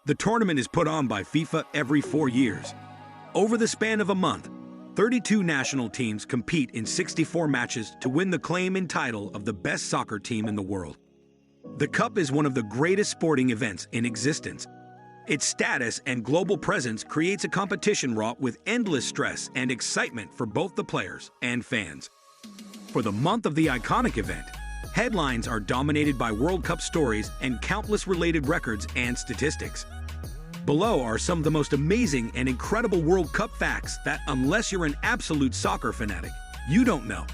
The tournament is put on by FIFA every 4 years. Over the span of a month, 32 national teams compete in 64 matches to win the claim and title of the best soccer team in the world. The Cup is one of the greatest sporting events in existence. Its status and global presence creates a competition wrought with endless stress and excitement for both the players and fans. For the month of the iconic event, headlines are dominated by World Cup stories and countless related records and statistics. Below are some of the most amazing and incredible World Cup facts that, unless you're an absolute soccer fanatic, you don't know.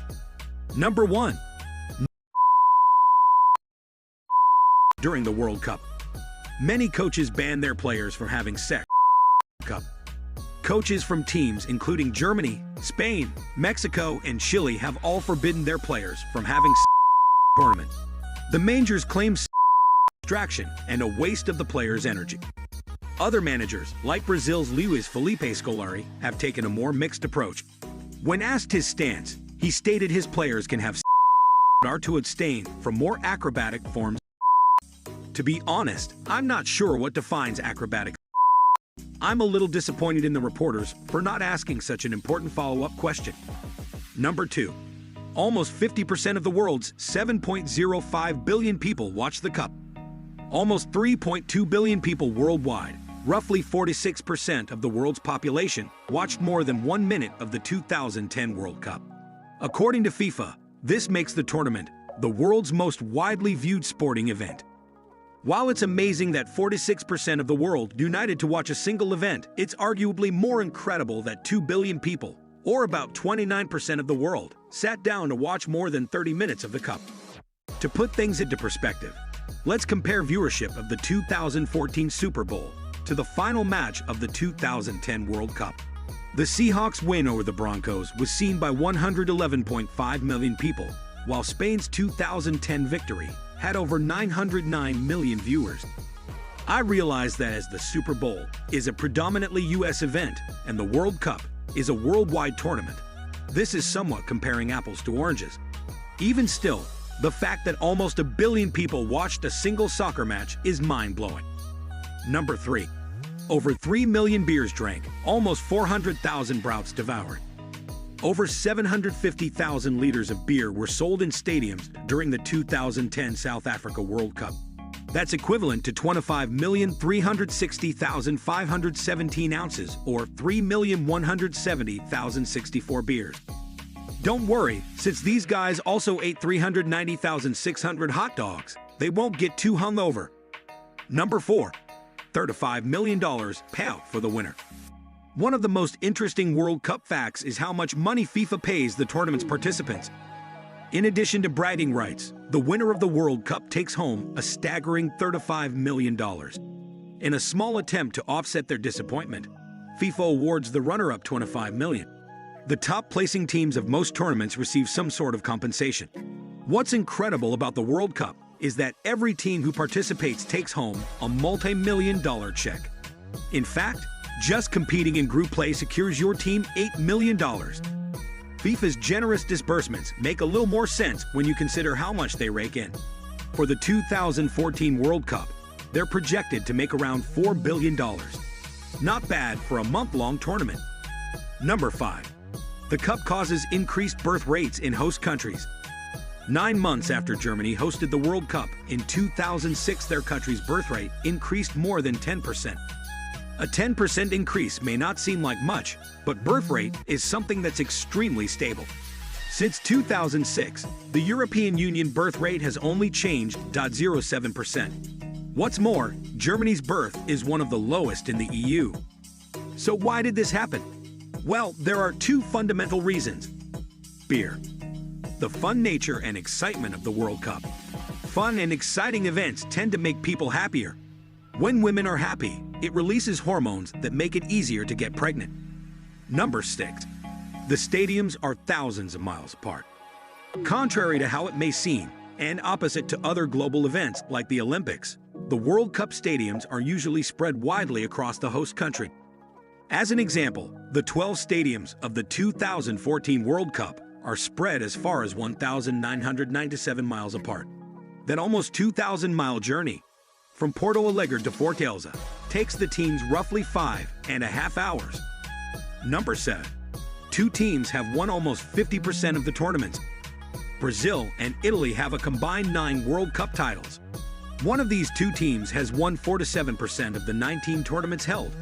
Number 1. During the World Cup, many coaches ban their players from having sex. Cup. Coaches from teams including Germany, Spain, Mexico, and Chile have all forbidden their players from having tournament. The managers claim distraction and a waste of the players' energy. Other managers, like Brazil's Luis Felipe Scolari, have taken a more mixed approach. When asked his stance, he stated his players can have but are to abstain from more acrobatic forms. To be honest, I'm not sure what defines acrobatic. I'm a little disappointed in the reporters for not asking such an important follow-up question. Number 2. Almost 50% of the world's 7.05 billion people watch the Cup. Almost 3.2 billion people worldwide, roughly 46% of the world's population, watched more than 1 minute of the 2010 World Cup. According to FIFA, this makes the tournament the world's most widely viewed sporting event. While it's amazing that 46% of the world united to watch a single event, it's arguably more incredible that 2 billion people, or about 29% of the world, sat down to watch more than 30 minutes of the Cup. To put things into perspective, let's compare viewership of the 2014 Super Bowl to the final match of the 2010 World Cup. The Seahawks' win over the Broncos was seen by 111.5 million people, while Spain's 2010 victory had over 909 million viewers. I realize that as the Super Bowl is a predominantly US event and the World Cup is a worldwide tournament, this is somewhat comparing apples to oranges. Even still, the fact that almost 1 billion people watched a single soccer match is mind-blowing. Number 3. Over 3 million beers drank, almost 400,000 brauts devoured. Over 750,000 liters of beer were sold in stadiums during the 2010 South Africa World Cup. That's equivalent to 25,360,517 ounces, or 3,170,064 beers. Don't worry, since these guys also ate 390,600 hot dogs, they won't get too hungover. Number 4. $35 million payout for the winner. One of the most interesting World Cup facts is how much money FIFA pays the tournament's participants. In addition to bragging rights, the winner of the World Cup takes home a staggering $35 million. In a small attempt to offset their disappointment, FIFA awards the runner-up $25 million. The top-placing teams of most tournaments receive some sort of compensation. What's incredible about the World Cup is that every team who participates takes home a multi-million-dollar check. In fact, just competing in group play secures your team $8 million. FIFA's generous disbursements make a little more sense when you consider how much they rake in. For the 2014 World Cup, they're projected to make around $4 billion. Not bad for a month-long tournament. Number 5. The Cup causes increased birth rates in host countries. 9 months after Germany hosted the World Cup in 2006, their country's birth rate increased more than 10%. A 10% increase may not seem like much, but birth rate is something that's extremely stable. Since 2006, the European Union birth rate has only changed 0.07%. What's more, Germany's birth is one of the lowest in the EU. So why did this happen? Well, there are 2 fundamental reasons. Beer. The fun nature and excitement of the World Cup. Fun and exciting events tend to make people happier. When women are happy, it releases hormones that make it easier to get pregnant. Number 6. The stadiums are thousands of miles apart. Contrary to how it may seem, and opposite to other global events like the Olympics, the World Cup stadiums are usually spread widely across the host country. As an example, the 12 stadiums of the 2014 World Cup are spread as far as 1,997 miles apart. That almost 2,000-mile journey from Porto Alegre to Fortaleza, takes the teams roughly 5.5 hours. Number 7. Two teams have won almost 50% of the tournaments. Brazil and Italy have a combined 9 World Cup titles. One of these two teams has won 4-7% of the 19 tournaments held.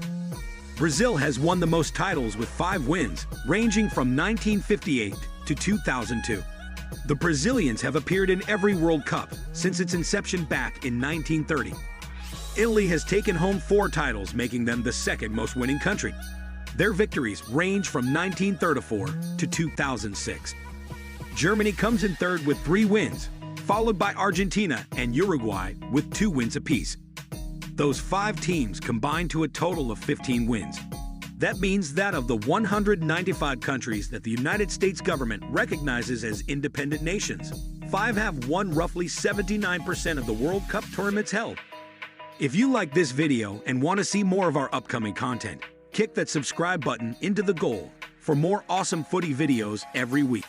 Brazil has won the most titles with 5 wins, ranging from 1958 to 2002. The Brazilians have appeared in every World Cup since its inception back in 1930. Italy has taken home 4 titles, making them the second most winning country. Their victories range from 1934 to 2006. Germany comes in third with 3 wins, followed by Argentina and Uruguay with 2 wins apiece. Those 5 teams combine to a total of 15 wins. That means that of the 195 countries that the United States government recognizes as independent nations, 5 have won roughly 79% of the World Cup tournaments held. If you like this video and want to see more of our upcoming content, kick that subscribe button into the goal for more awesome footy videos every week.